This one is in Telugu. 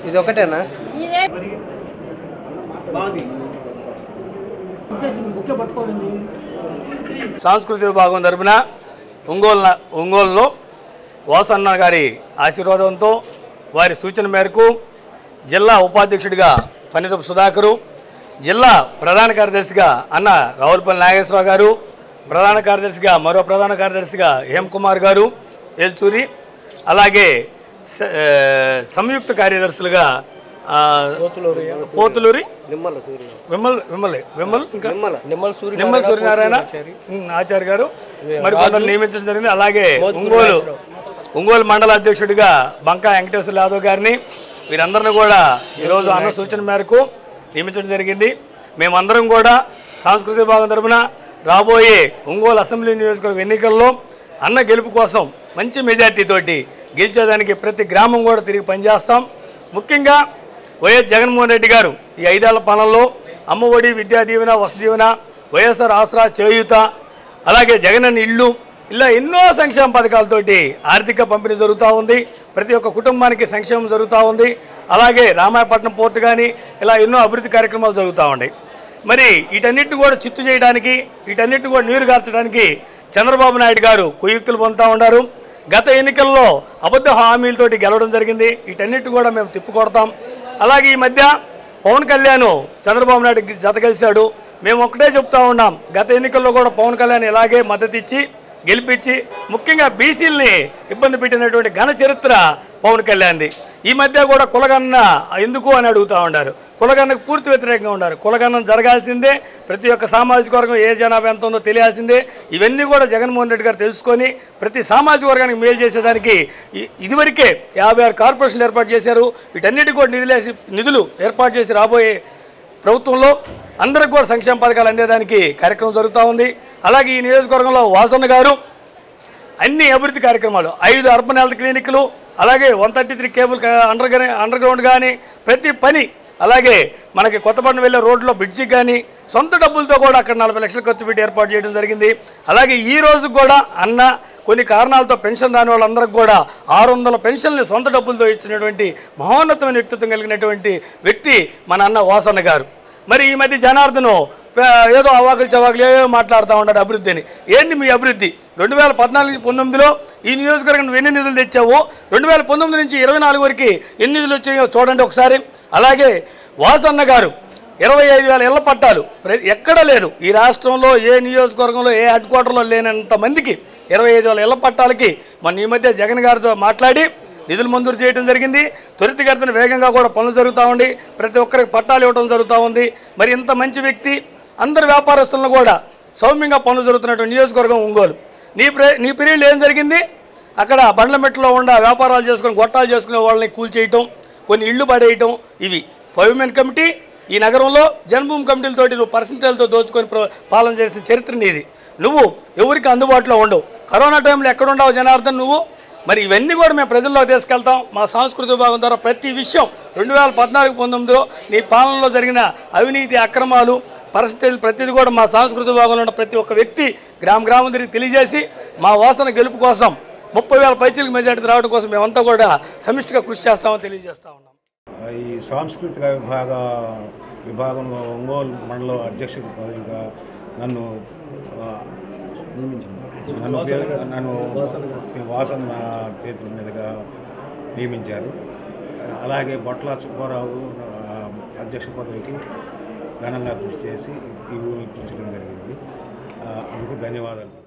ఇది ఒకటేనా? సాంస్కృతిక విభాగం తరపున ఒంగోలులో వాసన్న గారి ఆశీర్వాదంతో వారి సూచన మేరకు జిల్లా ఉపాధ్యక్షుడిగా పనితపు సుధాకరు, జిల్లా ప్రధాన కార్యదర్శిగా అన్న రావులపల్లి నాగేశ్వరరావు గారు, ప్రధాన కార్యదర్శిగా మరో ప్రధాన కార్యదర్శిగా హేమకుమార్ గారు ఏల్చూరి, అలాగే సంయుక్త కార్యదర్శులుగా పోతులూరి నిమ్మల సూర్యనారాయణ ఆచార్య గారు మరి కొందరు నియమించడం జరిగింది. అలాగే ఒంగోలు మండల అధ్యక్షుడిగా బంకా వెంకటేశ్వర యాదవ్ గారిని వీరందరినీ కూడా ఈరోజు అన్న సూచన మేరకు నియమించడం జరిగింది. మేమందరం కూడా సాంస్కృతిక విభాగం తరపున రాబోయే ఒంగోలు అసెంబ్లీ నియోజకవర్గ ఎన్నికల్లో అన్న గెలుపు కోసం మంచి మెజార్టీతోటి గెలిచేదానికి ప్రతి గ్రామం కూడా తిరిగి పనిచేస్తాం. ముఖ్యంగా వైఎస్ జగన్మోహన్ రెడ్డి గారు ఈ 5 ఏళ్ల పాలనలో అమ్మఒడి, విద్యా దీవెన, వసతి దీవెన, వైఎస్ఆర్ ఆసరా, చేయూత, అలాగే జగనన్న ఇళ్ళు, ఇలా ఎన్నో సంక్షేమ పథకాలతోటి ఆర్థిక పంపిణీ జరుగుతూ ఉంది. ప్రతి ఒక్క కుటుంబానికి సంక్షేమం జరుగుతూ ఉంది. అలాగే రామాయపట్నం పోర్టు కానీ ఇలా ఎన్నో అభివృద్ధి కార్యక్రమాలు జరుగుతూ ఉన్నాయి. మరి వీటన్నిటిని కూడా చిత్తు చేయడానికి, వీటన్నిటిని కూడా నీరు గార్చడానికి చంద్రబాబు నాయుడు గారు కుయుక్తులు పొందుతూ ఉన్నారు. గత ఎన్నికల్లో అబద్ధ హామీలతోటి గెలవడం జరిగింది. వీటన్నిటిని కూడా మేము తిప్పికొడతాం. అలాగే ఈ మధ్య పవన్ కళ్యాణ్ చంద్రబాబు నాయుడు జత కలిశాడు. మేము ఒక్కటే చెప్తా ఉన్నాం, గత ఎన్నికల్లో కూడా పవన్ కళ్యాణ్ ఇలాగే మద్దతు ఇచ్చి గెలిపించి ముఖ్యంగా బీసీలని ఇబ్బంది పెట్టినటువంటి ఘన చరిత్ర పవన్ కళ్యాణ్ది. ఈ మధ్య కూడా కులగన్న ఎందుకు అని అడుగుతూ ఉన్నారు. కులగన్నకు పూర్తి వ్యతిరేకంగా ఉన్నారు. కులగన్నం జరగాల్సిందే, ప్రతి ఒక్క సామాజిక వర్గం ఏ జనాభా ఎంత ఉందో తెలియాల్సిందే. ఇవన్నీ కూడా జగన్మోహన్ రెడ్డి గారు తెలుసుకొని ప్రతి సామాజిక వర్గానికి మేలు చేసేదానికి ఇదివరకే 56 కార్పొరేషన్లు ఏర్పాటు చేశారు. వీటన్నిటికీ కూడా నిధులు ఏర్పాటు చేసి రాబోయే ప్రభుత్వంలో అందరికి కూడా సంక్షేమ పథకాలు అందేదానికి కార్యక్రమం జరుగుతూ ఉంది. అలాగే ఈ నియోజకవర్గంలో వాసన్న గారు అన్ని అభివృద్ధి కార్యక్రమాలు 5 అర్బన్ హెల్త్ క్లినిక్లు, అలాగే 133 కేబుల్ అండర్ గ్రౌండ్ కానీ ప్రతి పని, అలాగే మనకి కొత్తపట్నం వెళ్ళే రోడ్లో బ్రిడ్జి కానీ సొంత డబ్బులతో కూడా అక్కడ 40 లక్షలు ఖర్చు పెట్టి ఏర్పాటు చేయడం జరిగింది. అలాగే ఈ రోజు కూడా అన్న కొన్ని కారణాలతో పెన్షన్ రాని వాళ్ళందరికీ కూడా 600 పెన్షన్లు సొంత డబ్బులతో ఇచ్చినటువంటి మహోన్నతమైన వ్యక్తిత్వం కలిగినటువంటి వ్యక్తి మన అన్న వాసన్న గారు. మరి ఈ మధ్య జనార్దను ఏదో అవాకులు చవాకులు ఏవో మాట్లాడుతూ ఉన్నాడు అభివృద్ధి అని. ఏంది మీ అభివృద్ధి? 2014-19లో ఈ నియోజకవర్గం నువ్వు ఎన్ని నిధులు తెచ్చావో, 2019 నుంచి 24 వరకు ఎన్ని నిధులు వచ్చాయో చూడండి ఒకసారి. అలాగే వాసన్న గారు 25,000 ఇళ్ల పట్టాలు ఎక్కడా లేదు ఈ రాష్ట్రంలో, ఏ నియోజకవర్గంలో, ఏ హెడ్ క్వార్టర్లో లేనంత మందికి 25,000 ఇళ్ల పట్టాలకి మన ఈ మధ్య జగన్ గారితో మాట్లాడి నిధులు మంజూరు చేయడం జరిగింది. త్వరితగతిన వేగంగా కూడా పనులు జరుగుతూ ఉండి ప్రతి ఒక్కరికి పట్టాలు ఇవ్వడం జరుగుతూ ఉంది. మరి ఇంత మంచి వ్యక్తి అందరు వ్యాపారస్తులను కూడా సౌమ్యంగా పనులు జరుగుతున్నటువంటి నియోజకవర్గం ఒంగోలు. నీ పీరియడ్లో ఏం జరిగింది? అక్కడ బండ్లమెట్లో ఉండ వ్యాపారాలు చేసుకుని గొట్టాలు చేసుకునే వాళ్ళని కూల్చేయటం, కొన్ని ఇళ్లు పడేయటం, ఇవి 5 మెన్ కమిటీ ఈ నగరంలో జన్మభూమి కమిటీలతోటి నువ్వు పర్సెంటేజ్తో దోచుకొని పాలన చేసిన చరిత్ర నీది. నువ్వు ఎవరికి అందుబాటులో ఉండవు. కరోనా టైంలో ఎక్కడుండవు జనార్దన్ నువ్వు? మరి ఇవన్నీ కూడా మేము ప్రజల్లోకి తీసుకెళ్తాం. మా సాంస్కృతిక విభాగం ద్వారా ప్రతి విషయం 2014-19లో నీ పాలనలో జరిగిన అవినీతి అక్రమాలు పర్సెంటేజ్ ప్రతిదీ కూడా మా సాంస్కృతిక విభాగంలో ఉన్న ప్రతి ఒక్క వ్యక్తి గ్రామం తిరిగి తెలియజేసి మా వాసన గెలుపు కోసం 30,000 పైచీలకు మెజార్టీ రావడం కోసం మేమంతా కూడా సమిష్టిగా కృషి చేస్తామని తెలియజేస్తా ఉన్నాం. ఈ సాంస్కృతిక విభాగంలో ఒంగోలు మండల అధ్యక్షుడి పదవిగా నన్ను వాసన చేతుల మీదుగా నియమించారు. అలాగే బొట్ల సుబ్బారావు అధ్యక్ష పదవికి ఘనంగా కృషి చేసి ఇవ్వడం జరిగింది. అందుకు ధన్యవాదాలు.